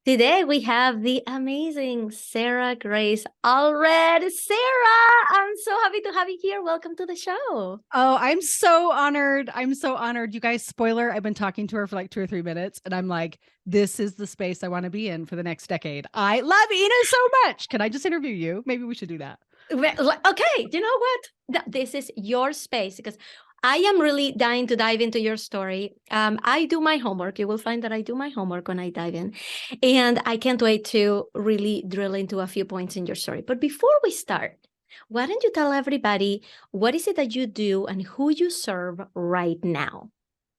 Today we have the amazing Sarah Grace Allred. Sarah, I'm so happy to have you here. Welcome to the show. Oh, I'm so honored. I'm so honored. You guys, spoiler, I've been talking to her for like 2 or 3 minutes, and I'm like, this is the space I want to be in for the next decade. I love Ina so much. Can I just interview you? Maybe we should do that. Okay, you know what? This is your space because I am really dying to dive into your story. I do my homework. You will find that I do my homework when I dive in. And I can't wait to really drill into a few points in your story. But before we start, why don't you tell everybody what is it that you do and who you serve right now?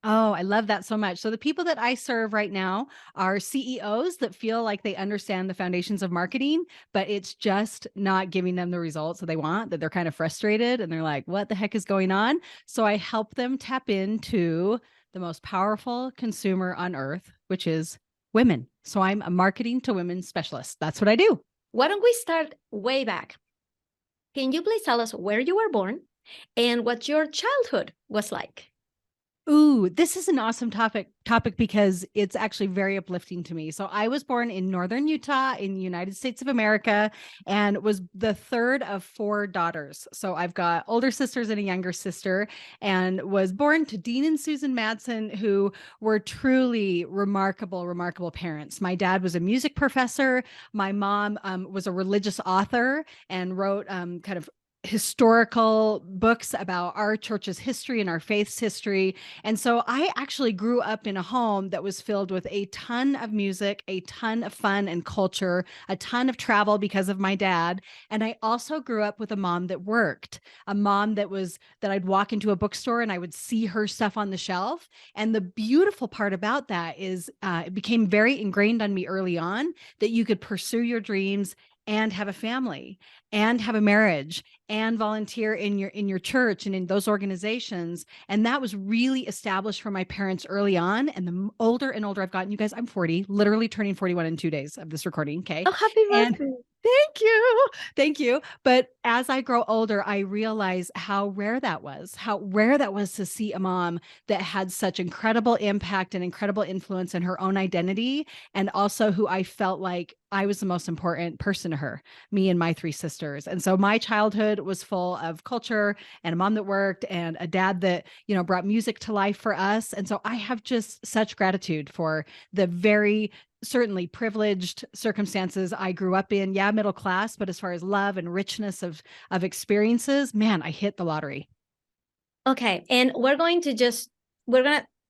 Oh, I love that so much. So the people that I serve right now are CEOs that feel like they understand the foundations of marketing, but it's just not giving them the results that they want, that they're kind of frustrated and they're like, what the heck is going on? So I help them tap into the most powerful consumer on earth, which is women. So I'm a marketing to women specialist. That's what I do. Why don't we start way back? Can you please tell us where you were born and what your childhood was like? Ooh, this is an awesome topic because it's actually very uplifting to me. So I was born in northern Utah in the United States of America and was the third of four daughters. So I've got older sisters and a younger sister, and was born to Dean and Susan Madsen, who were truly remarkable parents. My dad was a music professor. My mom was a religious author and wrote kind of historical books about our church's history and our faith's history. And so I actually grew up in a home that was filled with a ton of music, a ton of fun and culture, a ton of travel because of my dad. And I also grew up with a mom that worked, a mom that I'd walk into a bookstore and I would see her stuff on the shelf. And the beautiful part about that is it became very ingrained on me early on that you could pursue your dreams and have a family and have a marriage and volunteer in your church and in those organizations. And that was really established for my parents early on. And the older and older I've gotten, you guys, I'm 40, literally turning 41 in 2 days of this recording. Okay. Oh, happy And birthday. thank you. Thank you. But as I grow older, I realize how rare that was to see a mom that had such incredible impact and incredible influence in her own identity. And also who I felt like I was the most important person to her, me and my three sisters. And so my childhood was full of culture and a mom that worked and a dad that, brought music to life for us. And so I have just such gratitude for the very certainly privileged circumstances I grew up in. Yeah, middle class, but as far as love and richness of experiences, man, I hit the lottery. Okay, and we're going to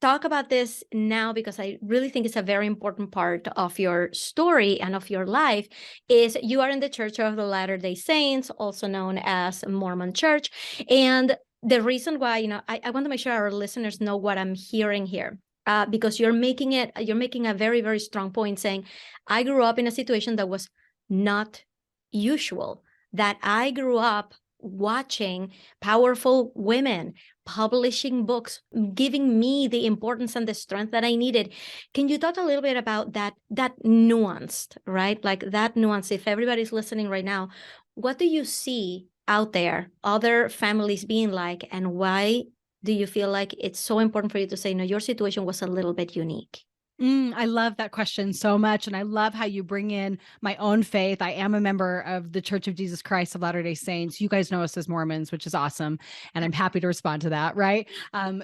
talk about this now because I really think it's a very important part of your story and of your life is you are in the Church of the Latter-day Saints, also known as Mormon Church. And the reason why, I want to make sure our listeners know what I'm hearing here. Because you're making a very, very strong point saying, I grew up in a situation that was not usual, that I grew up watching powerful women publishing books, giving me the importance and the strength that I needed. Can you talk a little bit about that nuanced, right? Like that nuance, if everybody's listening right now, what do you see out there, other families being like, and why do you feel like it's so important for you to say, no, your situation was a little bit unique? I love that question so much. And I love how you bring in my own faith. I am a member of the Church of Jesus Christ of Latter-day Saints. You guys know us as Mormons, which is awesome. And I'm happy to respond to that. Right.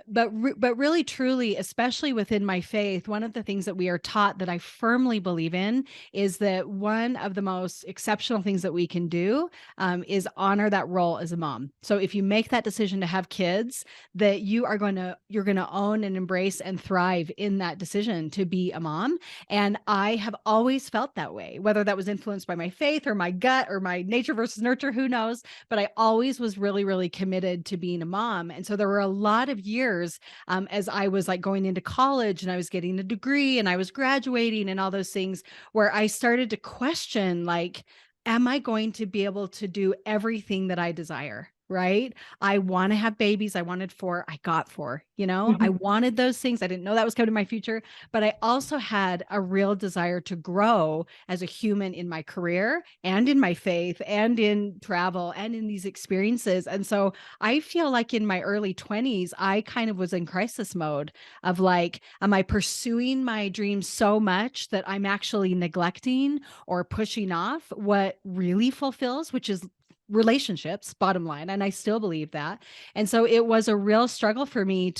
But really, truly, especially within my faith, one of the things that we are taught that I firmly believe in is that one of the most exceptional things that we can do is honor that role as a mom. So if you make that decision to have kids, that you're going to own and embrace and thrive in that decision to be a mom. And I have always felt that way, whether that was influenced by my faith or my gut or my nature versus nurture, who knows, but I always was really, really committed to being a mom. And so there were a lot of years as I was like going into college and I was getting a degree and I was graduating and all those things where I started to question, like, am I going to be able to do everything that I desire? right? I want to have babies. I wanted 4. I got 4, I Mhm. wanted those things. I didn't know that was coming to my future, but I also had a real desire to grow as a human in my career and in my faith and in travel and in these experiences. And so I feel like in my early 20s, I kind of was in crisis mode of like, am I pursuing my dreams so much that I'm actually neglecting or pushing off what really fulfills, which is relationships, bottom line. And I still believe that. And so it was a real struggle for me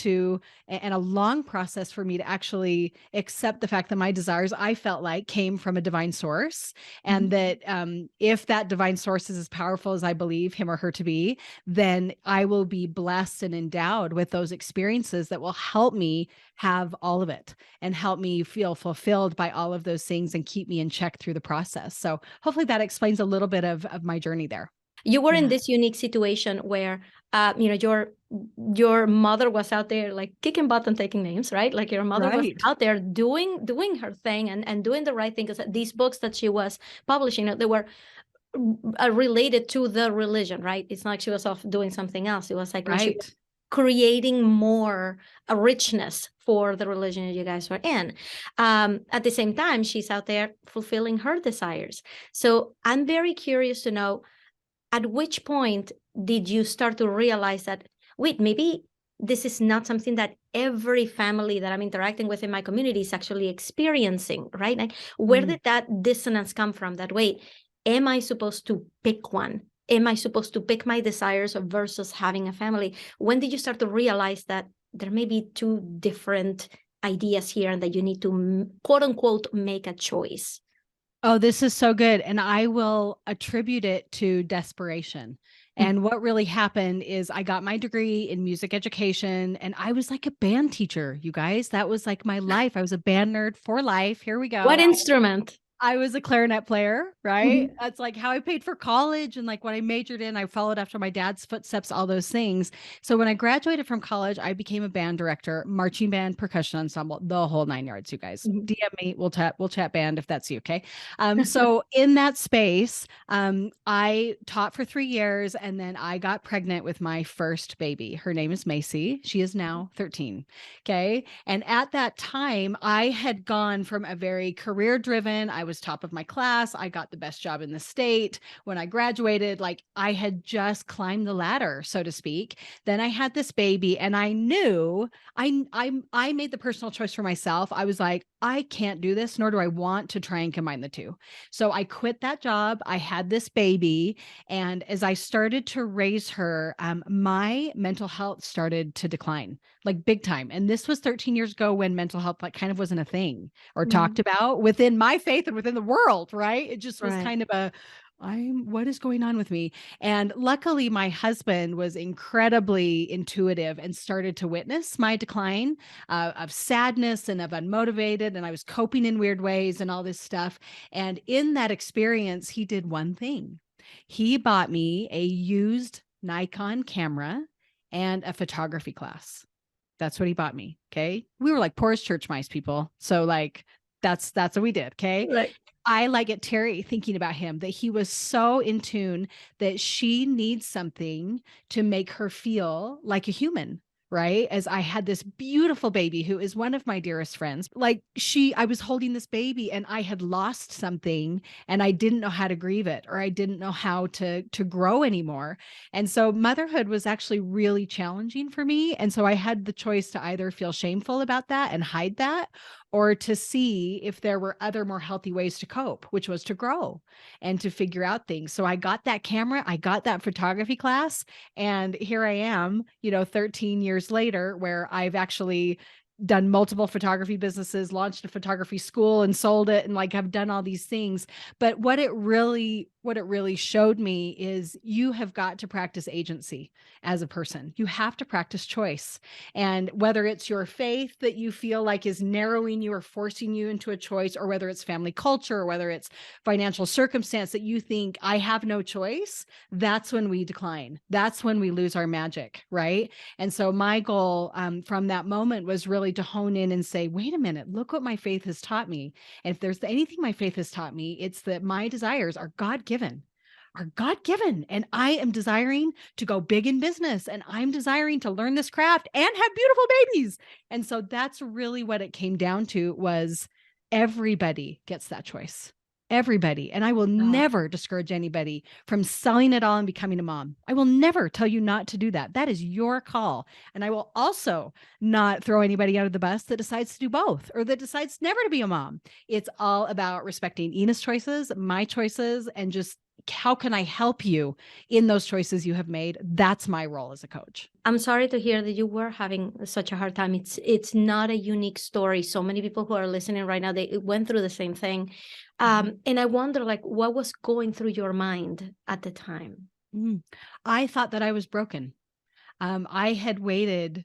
and a long process for me to actually accept the fact that my desires, I felt like, came from a divine source. And Mhm. that if that divine source is as powerful as I believe him or her to be, then I will be blessed and endowed with those experiences that will help me have all of it and help me feel fulfilled by all of those things and keep me in check through the process. So hopefully that explains a little bit of my journey there. You were in Yeah. this unique situation where, your mother was out there like kicking butt and taking names, right? Like your mother was Right. out there doing her thing and doing the right thing. Because these books that she was publishing, they were related to the religion, right? It's not like she was off doing something else. It was like, she was Right. creating more a richness for the religion you guys were in. At the same time, she's out there fulfilling her desires. So I'm very curious to know, at which point did you start to realize that, wait, maybe this is not something that every family that I'm interacting with in my community is actually experiencing, right? Like, where Mm. did that dissonance come from? That, wait, am I supposed to pick one? Am I supposed to pick my desires versus having a family? When did you start to realize that there may be two different ideas here and that you need to, quote unquote, make a choice? Oh, this is so good. And I will attribute it to desperation. And what really happened is I got my degree in music education and I was like a band teacher, you guys. That was like my life. I was a band nerd for life. Here we What go. instrument? I was a clarinet player, right? Mhm. That's like how I paid for college and like what I majored in. I followed after my dad's footsteps, all those things. So when I graduated from college, I became a band director, marching band, percussion ensemble, the whole 9 yards, you guys. Mhm. DM me, we'll chat band if that's you, okay? So in that space, I taught for 3 years and then I got pregnant with my first baby. Her name is Macy. She is now 13. Okay. And at that time, I had gone from a very career driven, I was top of my class. I got the best job in the state. When I graduated, like I had just climbed the ladder, so to speak. Then I had this baby and I knew I made the personal choice for myself. I was like, I can't do this, nor do I want to try and combine the two. So I quit that job. I had this baby. And as I started to raise her, my mental health started to decline like big time. And this was 13 years ago when mental health like kind of wasn't a thing or talked Mhm. about within my faith and within the world, right? It just was Right. kind of what is going on with me? And luckily, my husband was incredibly intuitive and started to witness my decline of sadness and of unmotivated. And I was coping in weird ways and all this stuff. And in that experience, he did one thing. He bought me a used Nikon camera and a photography class. That's what he bought me. Okay. We were like poor as church mice, people. So like that's what we did. Okay. Right. I like it, Terry, thinking about him, that he was so in tune that she needs something to make her feel like a human. Right. As I had this beautiful baby who is one of my dearest friends, I was holding this baby and I had lost something and I didn't know how to grieve it or I didn't know how to grow anymore. And so motherhood was actually really challenging for me. And so I had the choice to either feel shameful about that and hide that or to see if there were other more healthy ways to cope, which was to grow and to figure out things. So I got that camera, I got that photography class, and here I am, 13 years later, where I've actually done multiple photography businesses, launched a photography school and sold it and like I've done all these things. But what it really showed me is you have got to practice agency as a person. You have to practice choice. And whether it's your faith that you feel like is narrowing you or forcing you into a choice, or whether it's family culture, or whether it's financial circumstance that you think I have no choice, that's when we decline. That's when we lose our magic, right? And so my goal from that moment was really to hone in and say, wait a minute, look what my faith has taught me. And if there's anything my faith has taught me, it's that my desires are God given. are God-given. And I am desiring to go big in business, and I'm desiring to learn this craft and have beautiful babies. And so that's really what it came down to, was everybody gets that choice. Everybody. And I will never discourage anybody from selling it all and becoming a mom. I will never tell you not to do that. That is your call. And I will also not throw anybody out of the bus that decides to do both, or that decides never to be a mom. It's all about respecting Ina's choices, my choices, and just how can I help you in those choices you have made? That's my role as a coach. I'm sorry to hear that you were having such a hard time. It's not a unique story. So many people who are listening right now, they went through the same thing. And I wonder, like, what was going through your mind at the time? I thought that I was broken. I had waited,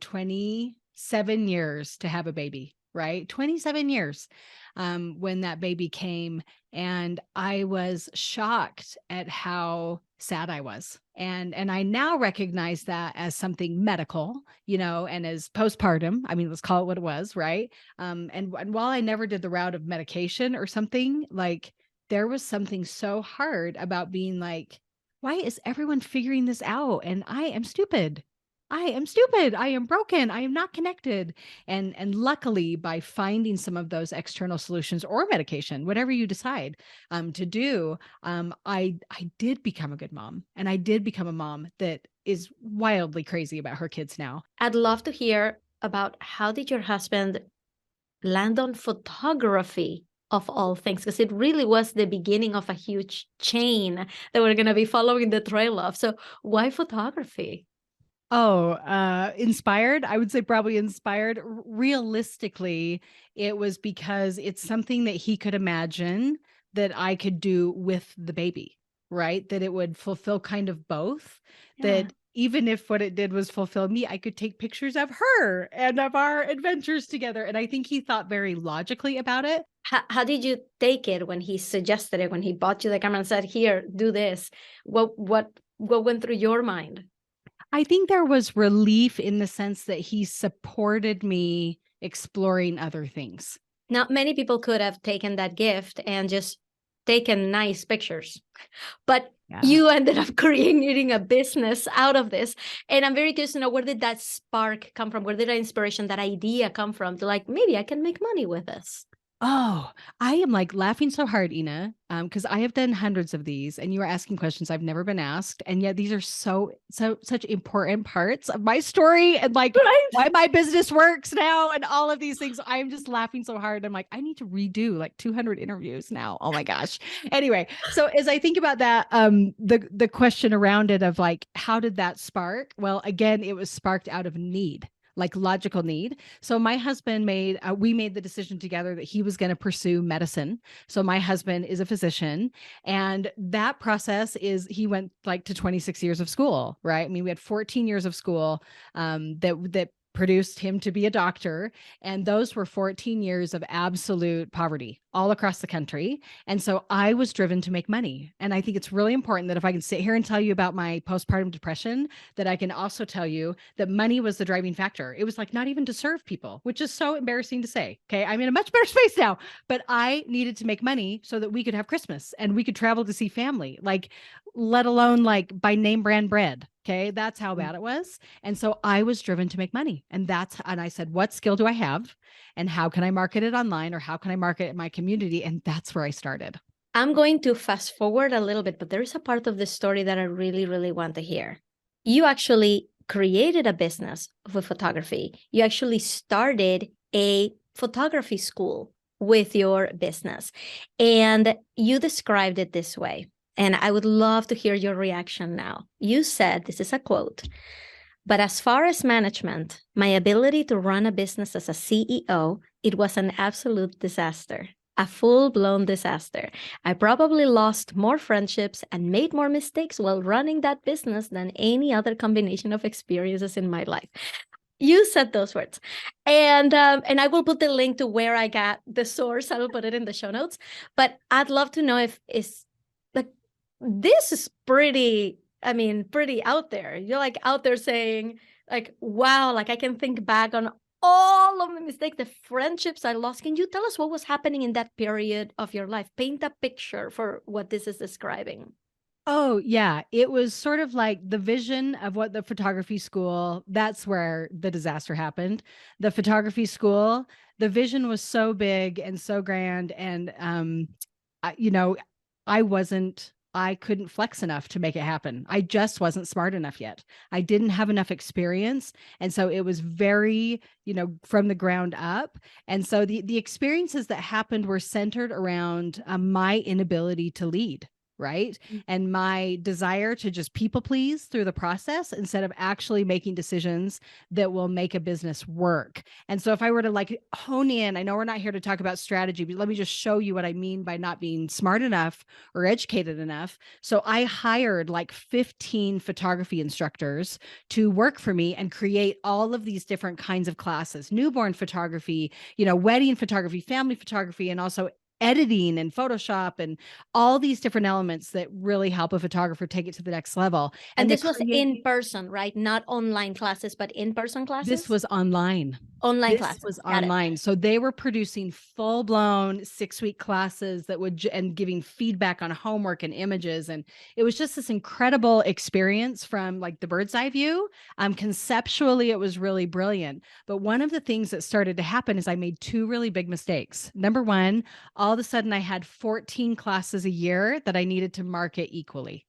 27 years to have a baby, right? 27 years when that baby came. And I was shocked at how sad I was. And I now recognize that as something medical, and as postpartum. I mean, let's call it what it was, right? And while I never did the route of medication or something, like, there was something so hard about being like, why is everyone figuring this out? And I am stupid. I am stupid. I am broken. I am not connected. And luckily, by finding some of those external solutions or medication, whatever you decide to do, I did become a good mom. And I did become a mom that is wildly crazy about her kids now. I'd love to hear about, how did your husband land on photography of all things? Because it really was the beginning of a huge chain that we're going to be following the trail of. So why photography? Oh, inspired. I would say probably inspired. Realistically, it was because it's something that he could imagine that I could do with the baby, right? That it would fulfill kind of both. Yeah. That even if what it did was fulfill me, I could take pictures of her and of our adventures together. And I think he thought very logically about it. How did you take it when he suggested it, when he bought you the camera and said, here, do this? What went through your mind? I think there was relief in the sense that he supported me exploring other things. Now, many people could have taken that gift and just taken nice pictures, but you ended up creating a business out of this. And I'm very curious to know, where did that spark come from? Where did that inspiration, that idea come from to, like, maybe I can make money with this? Oh, I am like laughing so hard, Ina, because I have done hundreds of these, and you are asking questions I've never been asked, and yet these are such important parts of my story, and like why my business works now, and all of these things. I'm just laughing so hard. I'm like, I need to redo like 200 interviews now. Oh my gosh. Anyway, so as I think about that, the question around it of like, how did that spark? Well, again, it was sparked out of need. Like logical need. So my husband we made the decision together that he was going to pursue medicine. So my husband is a physician, and that process is, he went like to 26 years of school, right? I mean, we had 14 years of school that produced him to be a doctor. And those were 14 years of absolute poverty all across the country. And so I was driven to make money. And I think it's really important that if I can sit here and tell you about my postpartum depression, that I can also tell you that money was the driving factor. It was like not even to serve people, which is so embarrassing to say. Okay. I'm in a much better space now, but I needed to make money so that we could have Christmas and we could travel to see family, like, let alone like buy name brand bread. Okay. That's how bad it was. And so I was driven to make money. And I said, what skill do I have? And how can I market it online, or how can I market it in my community? And that's where I started. I'm going to fast forward a little bit, but there is a part of the story that I really, really want to hear. You actually created a business with photography. You actually started a photography school with your business. And you described it this way. And I would love to hear your reaction now. You said, this is a quote, "But as far as management, my ability to run a business as a CEO, it was an absolute disaster, a full-blown disaster. I probably lost more friendships and made more mistakes while running that business than any other combination of experiences in my life." You said those words. And I will put the link to where I got the source. I will put it in the show notes. But I'd love to know if it's like, this is pretty out there. You're like out there saying like, wow, like I can think back on all of the mistakes, the friendships I lost. Can you tell us what was happening in that period of your life? Paint a picture for what this is describing. Oh, yeah. It was sort of like the vision of what the photography school, that's where the disaster happened. The photography school, the vision was so big and so grand. And, I, you know, I couldn't flex enough to make it happen. I just wasn't smart enough yet. I didn't have enough experience. And so it was very, from the ground up. And so the experiences that happened were centered around my inability to lead. Right. And my desire to just people please through the process instead of actually making decisions that will make a business work. And so if I were to like hone in, I know we're not here to talk about strategy, but let me just show you what I mean by not being smart enough or educated enough. So I hired like 15 photography instructors to work for me and create all of these different kinds of classes, newborn photography, wedding photography, family photography, and also editing and Photoshop and all these different elements that really help a photographer take it to the next level. And this was in person, right? Not online classes, but in-person classes? This was online. Online This classes. was online. So they were producing full-blown 6-week classes that would and giving feedback on homework and images. And it was just this incredible experience from like the bird's eye view. Conceptually, it was really brilliant. But one of the things that started to happen is I made 2 really big mistakes. Number one, all of a sudden I had 14 classes a year that I needed to market equally.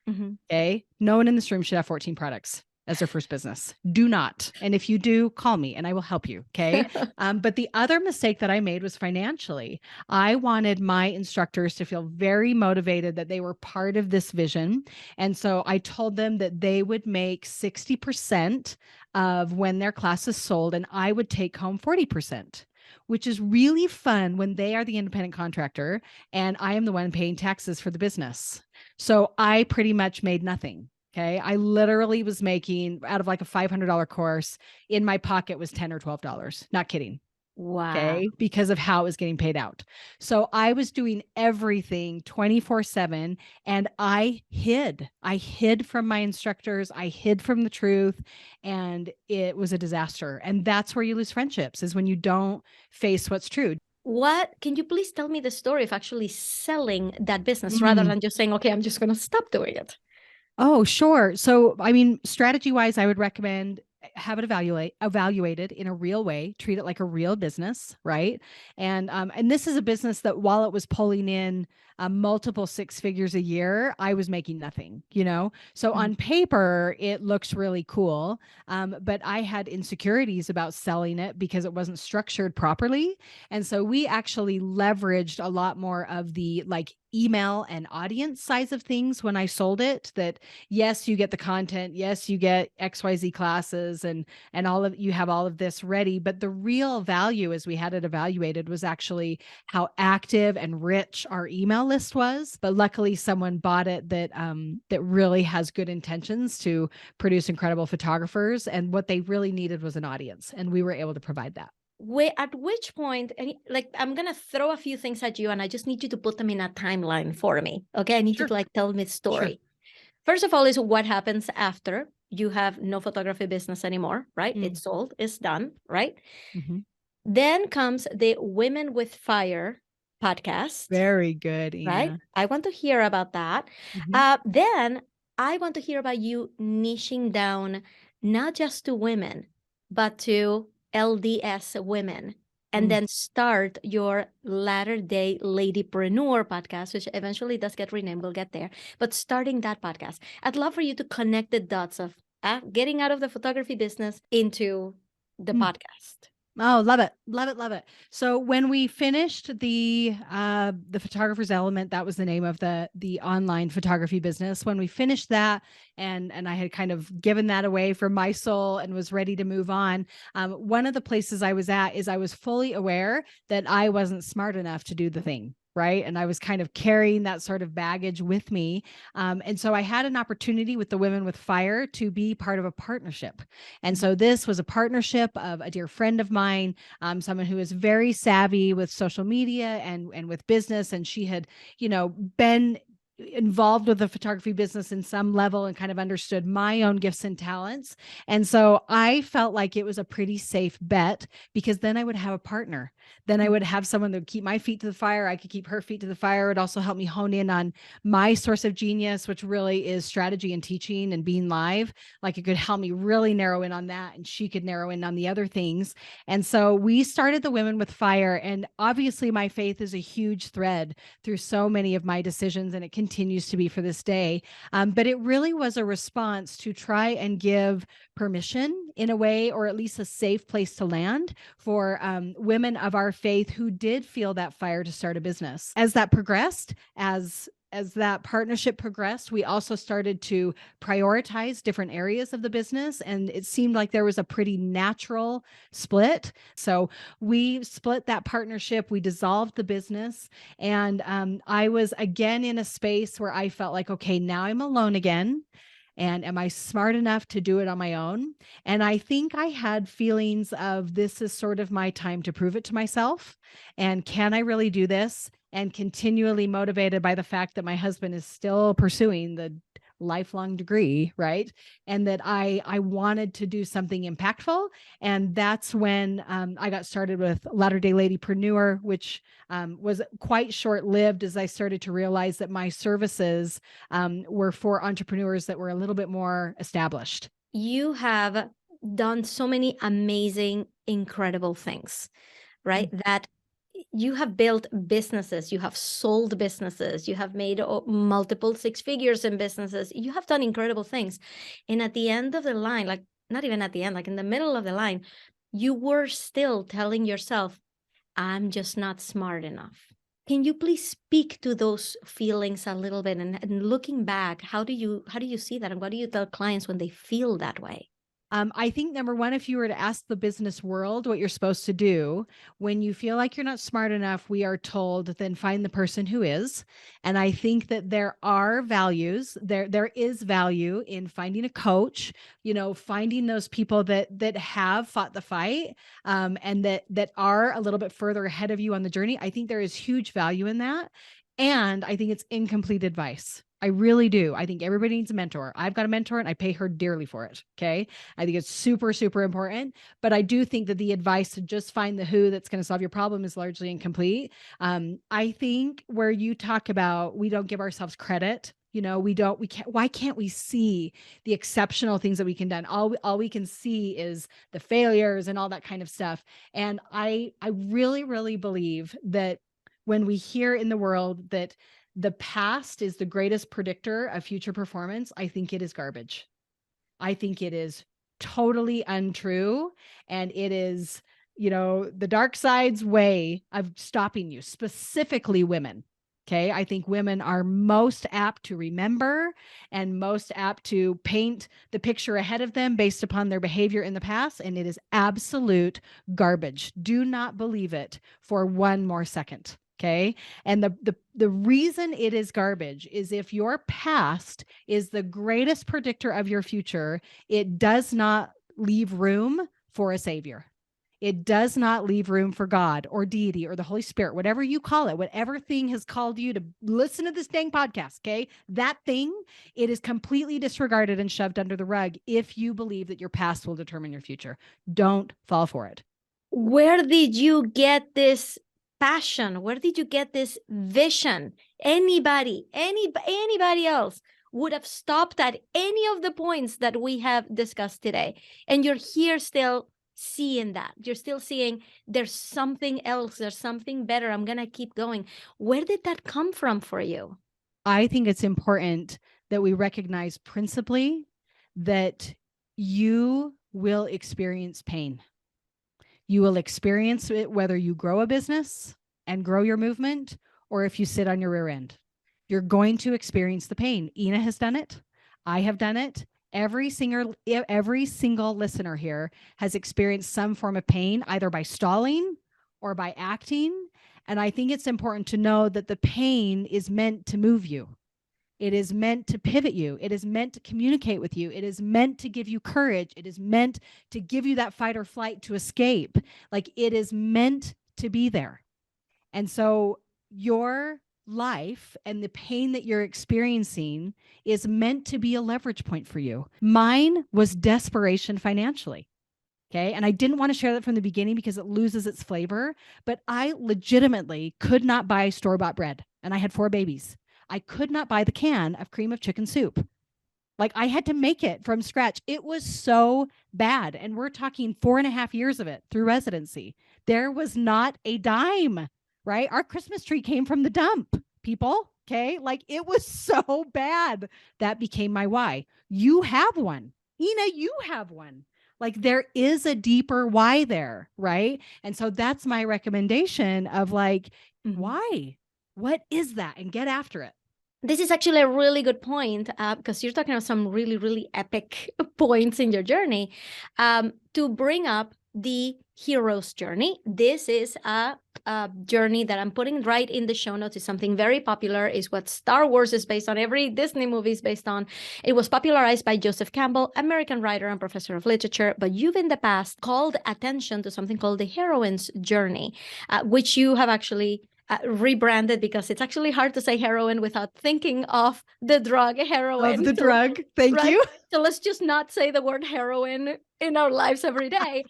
Mm-hmm. Okay. No one in this room should have 14 products as their first business. Do not. And if you do, call me and I will help you. Okay. But the other mistake that I made was financially. I wanted my instructors to feel very motivated that they were part of this vision. And so I told them that they would make 60% of when their class is sold and I would take home 40%. Which is really fun when they are the independent contractor and I am the one paying taxes for the business. So I pretty much made nothing. Okay. I literally was making out of like a $500 course in my pocket was $10 or $12. Not kidding. Wow. Okay. Because of how it was getting paid out. So I was doing everything 24/7 and I hid from my instructors. I hid from the truth and it was a disaster. And that's where you lose friendships is when you don't face what's true. Can you please tell me the story of actually selling that business rather than just saying, okay, I'm just going to stop doing it? Oh, sure. So, I mean, strategy wise, I would recommend have it evaluated in a real way, treat it like a real business, right? And this is a business that while it was pulling in multiple 6 figures a year, I was making nothing, So on paper, it looks really cool. But I had insecurities about selling it because it wasn't structured properly. And so we actually leveraged a lot more of the like email and audience size of things when I sold it, that yes, you get the content. Yes, you get XYZ classes and you have all of this ready. But the real value as we had it evaluated was actually how active and rich our email list was. But luckily someone bought it that really has good intentions to produce incredible photographers. And what they really needed was an audience. And we were able to provide that. At which point, I'm going to throw a few things at you and I just need you to put them in a timeline for me. Okay. I need you to like tell me the story. Sure. First of all is what happens after you have no photography business anymore, right? It's sold, it's done, right? Then comes the Women with Fire podcast. Very good, Ina. Right? I want to hear about that. Then I want to hear about you niching down not just to women, but to LDS women, and then start your Latter-day Ladypreneur podcast, which eventually does get renamed. We'll get there. But starting that podcast, I'd love for you to connect the dots of getting out of the photography business into the podcast. Oh, love it. Love it. Love it. So when we finished the Photographer's Element, that was the name of the online photography business. When we finished that and I had kind of given that away for my soul and was ready to move on, one of the places I was at is I was fully aware that I wasn't smart enough to do the thing. Right. And I was kind of carrying that sort of baggage with me. And so I had an opportunity with the Women with Fire to be part of a partnership. And so this was a partnership of a dear friend of mine, someone who is very savvy with social media and with business. And she had, been involved with the photography business in some level and kind of understood my own gifts and talents. And so I felt like it was a pretty safe bet because then I would have a partner. Then I would have someone that would keep my feet to the fire. I could keep her feet to the fire. It would also help me hone in on my source of genius, which really is strategy and teaching and being live. Like it could help me really narrow in on that, and she could narrow in on the other things. And so we started the Women with Fire. And obviously my faith is a huge thread through so many of my decisions, and it continues to be for this day. But it really was a response to try and give permission in a way, or at least a safe place to land for women of our faith who did feel that fire to start a business. As that progressed, as that partnership progressed, we also started to prioritize different areas of the business, and it seemed like there was a pretty natural split. So we split that partnership, we dissolved the business, and I was again in a space where I felt like, okay, now I'm alone again. And am I smart enough to do it on my own? And I think I had feelings of, this is sort of my time to prove it to myself. And can I really do this? And continually motivated by the fact that my husband is still pursuing the lifelong degree, right? And that I wanted to do something impactful. And that's when I got started with Latter-day Ladypreneur, which was quite short-lived, as I started to realize that my services were for entrepreneurs that were a little bit more established. You have done so many amazing, incredible things, right? That you have built businesses, you have sold businesses, you have made multiple six figures in businesses, you have done incredible things. And at the end of the line, like not even at the end, like in the middle of the line, you were still telling yourself, I'm just not smart enough. Can you please speak to those feelings a little bit? And looking back, how do you see that? And what do you tell clients when they feel that way? I think number one, if you were to ask the business world what you're supposed to do, when you feel like you're not smart enough, we are told, then find the person who is. And I think that there are values, there is value in finding a coach, finding those people that have fought the fight, and that are a little bit further ahead of you on the journey. I think there is huge value in that. And I think it's incomplete advice. I really do. I think everybody needs a mentor. I've got a mentor and I pay her dearly for it. Okay. I think it's super, super important. But I do think that the advice to just find the who that's going to solve your problem is largely incomplete. I think where you talk about, we don't give ourselves credit. Why can't we see the exceptional things that we can do? All we can see is the failures and all that kind of stuff. And I really, really believe that when we hear in the world that the past is the greatest predictor of future performance, I think it is garbage. I think it is totally untrue. And it is, the dark side's way of stopping you, specifically women. Okay. I think women are most apt to remember and most apt to paint the picture ahead of them based upon their behavior in the past. And it is absolute garbage. Do not believe it for one more second. Okay. And the reason it is garbage is if your past is the greatest predictor of your future, it does not leave room for a savior. It does not leave room for God or deity or the Holy Spirit, whatever you call it, whatever thing has called you to listen to this dang podcast. Okay. That thing, it is completely disregarded and shoved under the rug if you believe that your past will determine your future. Don't fall for it. Where did you get this passion? Where did you get this vision? Anybody else would have stopped at any of the points that we have discussed today. And you're here still seeing that. You're still seeing there's something else, there's something better. I'm going to keep going. Where did that come from for you? I think it's important that we recognize principally that you will experience pain. You will experience it whether you grow a business and grow your movement or if you sit on your rear end. You're going to experience the pain. Ina has done it. I have done it. Every single listener here has experienced some form of pain, either by stalling or by acting. And I think it's important to know that the pain is meant to move you. It is meant to pivot you. It is meant to communicate with you. It is meant to give you courage. It is meant to give you that fight or flight to escape. Like, it is meant to be there. And so your life and the pain that you're experiencing is meant to be a leverage point for you. Mine was desperation financially. Okay. And I didn't want to share that from the beginning because it loses its flavor, but I legitimately could not buy store-bought bread. And I had 4 babies. I could not buy the can of cream of chicken soup. Like I had to make it from scratch. It was so bad. And we're talking 4.5 years of it through residency. There was not a dime, right? Our Christmas tree came from the dump, people. Okay. Like it was so bad. That became my why. You have one. Ina, you have one. Like there is a deeper why there, right? And so that's my recommendation of like, why? What is that? And get after it. This is actually a really good point because you're talking about some really, really epic points in your journey. To bring up the hero's journey, this is a journey that I'm putting right in the show notes. It's something very popular. Is what Star Wars is based on. Every Disney movie is based on. It was popularized by Joseph Campbell, American writer and professor of literature. But you've in the past called attention to something called the heroine's journey, which you have actually rebranded because it's actually hard to say heroin without thinking of the drug heroin. Of the drug. Thank you. So let's just not say the word heroin in our lives every day.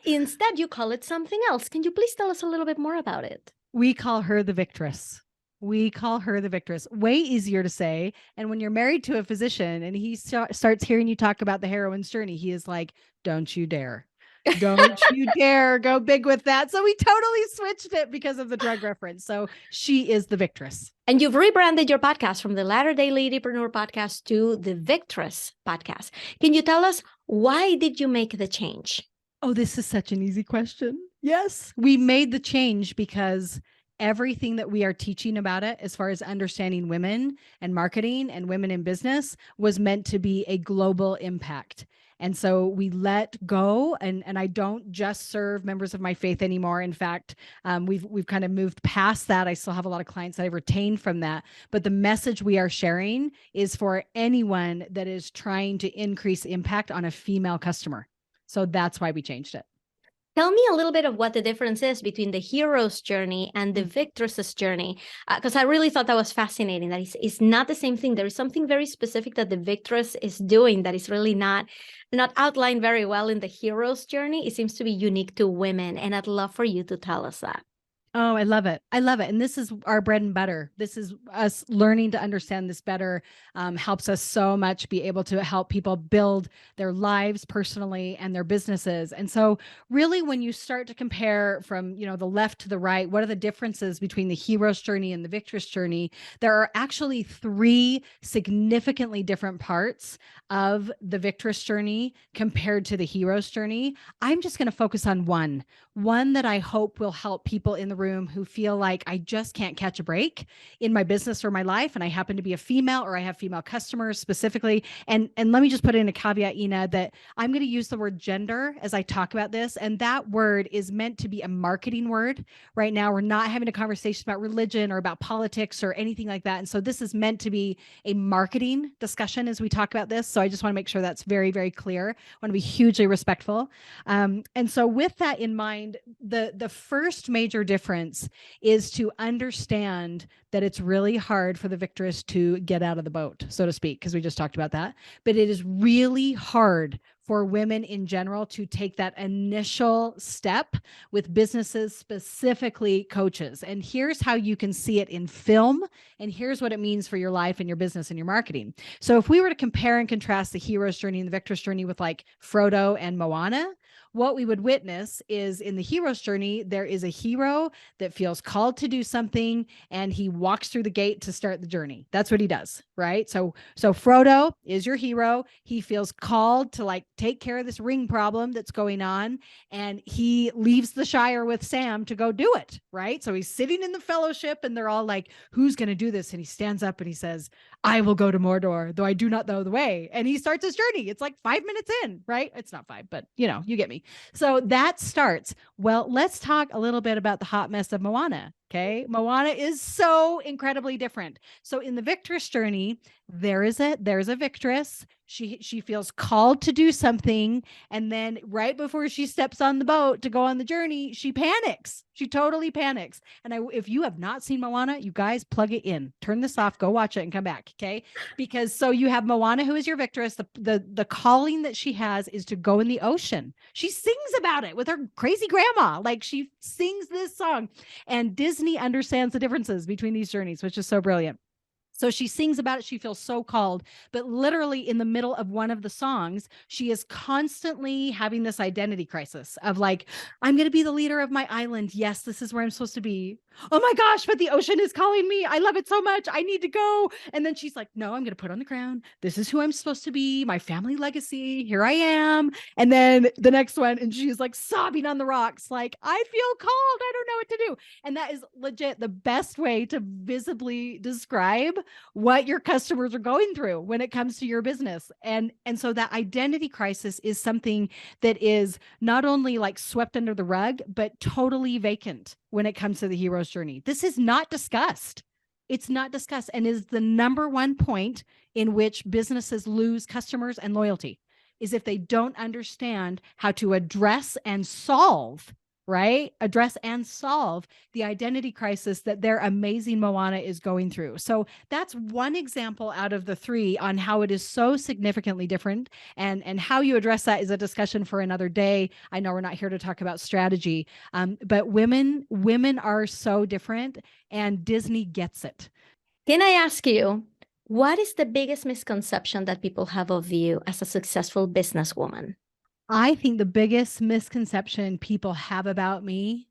Instead, you call it something else. Can you please tell us a little bit more about it? We call her the Victress. We call her the Victress. Way easier to say. And when you're married to a physician and he starts hearing you talk about the heroine's journey, he is like, don't you dare. Don't you dare go big with that. So we totally switched it because of the drug reference. So she is the Victress. And you've rebranded your podcast from the Latter-day Ladypreneur podcast to the Victress podcast. Can you tell us why did you make the change? Oh, this is such an easy question. Yes. We made the change because everything that we are teaching about it, as far as understanding women and marketing and women in business, was meant to be a global impact. And so we let go, and I don't just serve members of my faith anymore. In fact, we've kind of moved past that. I still have a lot of clients that I've retained from that. But the message we are sharing is for anyone that is trying to increase impact on a female customer. So that's why we changed it. Tell me a little bit of what the difference is between the hero's journey and the Victress's journey, because I really thought that was fascinating. That it's not the same thing. There is something very specific that the Victress is doing that is really not outlined very well in the hero's journey. It seems to be unique to women, and I'd love for you to tell us that. Oh, I love it. I love it. And this is our bread and butter. This is us learning to understand this better, helps us so much be able to help people build their lives personally and their businesses. And so really when you start to compare from, the left to the right, what are the differences between the hero's journey and the Victress journey? There are actually 3 significantly different parts of the Victress journey compared to the hero's journey. I'm just going to focus on one that I hope will help people in the room who feel like I just can't catch a break in my business or my life. And I happen to be a female, or I have female customers specifically. And let me just put in a caveat, Ina, that I'm going to use the word gender as I talk about this. And that word is meant to be a marketing word. Right now, we're not having a conversation about religion or about politics or anything like that. And so this is meant to be a marketing discussion as we talk about this. So I just want to make sure that's very, very clear. I want to be hugely respectful. And so with that in mind, the first major difference is to understand that it's really hard for the Victress to get out of the boat, so to speak, because we just talked about that. But it is really hard for women in general to take that initial step with businesses, specifically coaches. And here's how you can see it in film. And here's what it means for your life and your business and your marketing. So if we were to compare and contrast the hero's journey and the Victress journey with like Frodo and Moana, what we would witness is in the hero's journey, there is a hero that feels called to do something and he walks through the gate to start the journey. That's what he does, right? So Frodo is your hero. He feels called to like take care of this ring problem that's going on, and he leaves the Shire with Sam to go do it, right? So he's sitting in the fellowship and they're all like, who's going to do this? And he stands up and he says, I will go to Mordor, though I do not know the way. And he starts his journey. It's like 5 minutes in, right? It's not 5, but you get me. So that starts. Well, let's talk a little bit about the hot mess of Moana. Okay. Moana is so incredibly different. So in the Victress journey, there's a Victress. She feels called to do something. And then right before she steps on the boat to go on the journey, she panics. She totally panics. And if you have not seen Moana, you guys plug it in, turn this off, go watch it and come back. Okay. Because so you have Moana, who is your Victress. The calling that she has is to go in the ocean. She sings about it with her crazy grandma. Like she sings this song. And Disney understands the differences between these journeys, which is so brilliant. So she sings about it. She feels so called, but literally in the middle of one of the songs, she is constantly having this identity crisis of like, I'm going to be the leader of my island. Yes, this is where I'm supposed to be. Oh my gosh, but the ocean is calling me. I love it so much. I need to go. And then she's like, no, I'm going to put on the crown. This is who I'm supposed to be. My family legacy. Here I am. And then the next one, and she's like sobbing on the rocks, like, I feel called. I don't know what to do. And that is legit the best way to visibly describe what your customers are going through when it comes to your business. And so that identity crisis is something that is not only like swept under the rug, but totally vacant when it comes to the hero's journey. This is not discussed. It's not discussed, and is the number one point in which businesses lose customers and loyalty, is if they don't understand how to address and solve the identity crisis that their amazing Moana is going through. So that's one example out of the three on how it is so significantly different, and how you address that is a discussion for another day. I know we're not here to talk about strategy, but women are so different, and Disney gets it. Can I ask you, what is the biggest misconception that people have of you as a successful businesswoman? I think the biggest misconception people have about me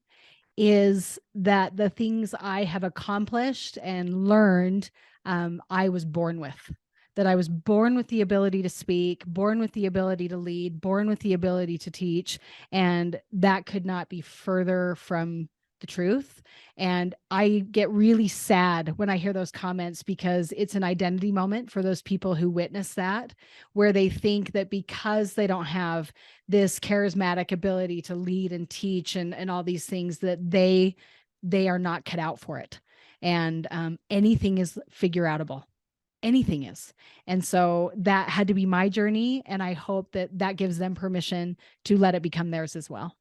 is that the things I have accomplished and learned, I was born with. That I was born with the ability to speak, born with the ability to lead, born with the ability to teach. And that could not be further from the truth. And I get really sad when I hear those comments, because it's an identity moment for those people who witness that, where they think that because they don't have this charismatic ability to lead and teach and all these things, that they are not cut out for it. And anything is figure outable. Anything is. And so that had to be my journey. And I hope that that gives them permission to let it become theirs as well.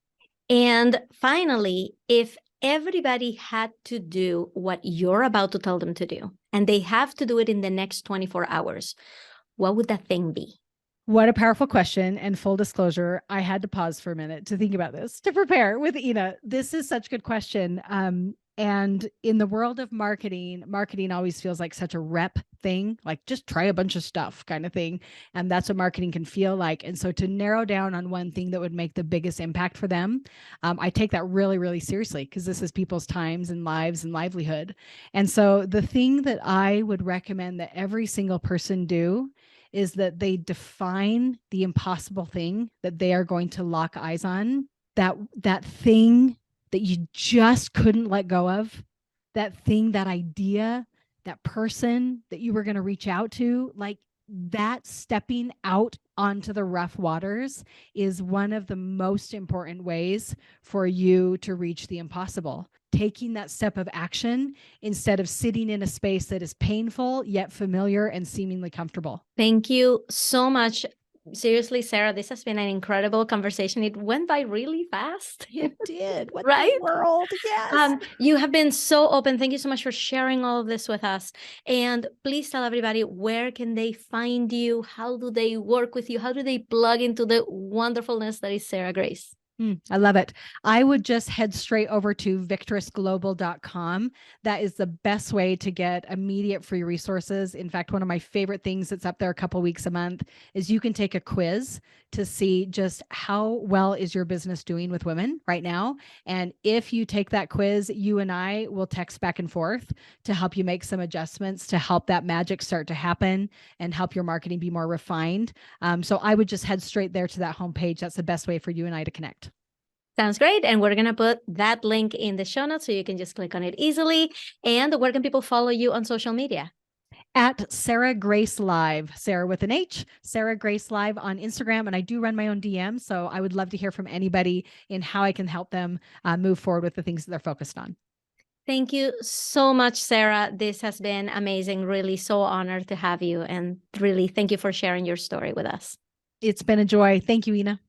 And finally, if everybody had to do what you're about to tell them to do, and they have to do it in the next 24 hours, what would that thing be? What a powerful question. And full disclosure, I had to pause for a minute to think about this, to prepare with Ina. This is such a good question. And in the world of marketing always feels like such a rep thing, like just try a bunch of stuff kind of thing. And that's what marketing can feel like. And so to narrow down on one thing that would make the biggest impact for them, I take that really, really seriously, because this is people's times and lives and livelihood. And so the thing that I would recommend that every single person do is that they define the impossible thing that they are going to lock eyes on, that thing that you just couldn't let go of, that thing, that idea, that person that you were going to reach out to, like that stepping out onto the rough waters is one of the most important ways for you to reach the impossible. Taking that step of action instead of sitting in a space that is painful yet familiar and seemingly comfortable. Thank you so much. Seriously, Sarah, this has been an incredible conversation. It went by really fast. It did. What right? the world? Yes. You have been so open. Thank you so much for sharing all of this with us. And please tell everybody, where can they find you? How do they work with you? How do they plug into the wonderfulness that is Sarah Grace? I love it. I would just head straight over to victressglobal.com. That is the best way to get immediate free resources. In fact, one of my favorite things that's up there a couple weeks a month is you can take a quiz to see just how well is your business doing with women right now. And if you take that quiz, you and I will text back and forth to help you make some adjustments to help that magic start to happen and help your marketing be more refined. So I would just head straight there to that homepage. That's the best way for you and I to connect. Sounds great. And we're going to put that link in the show notes so you can just click on it easily. And where can people follow you on social media? At Sarah Grace Live, Sarah with an H, Sarah Grace Live on Instagram. And I do run my own DM. So I would love to hear from anybody in how I can help them move forward with the things that they're focused on. Thank you so much, Sarah. This has been amazing. Really so honored to have you. And really, thank you for sharing your story with us. It's been a joy. Thank you, Ina.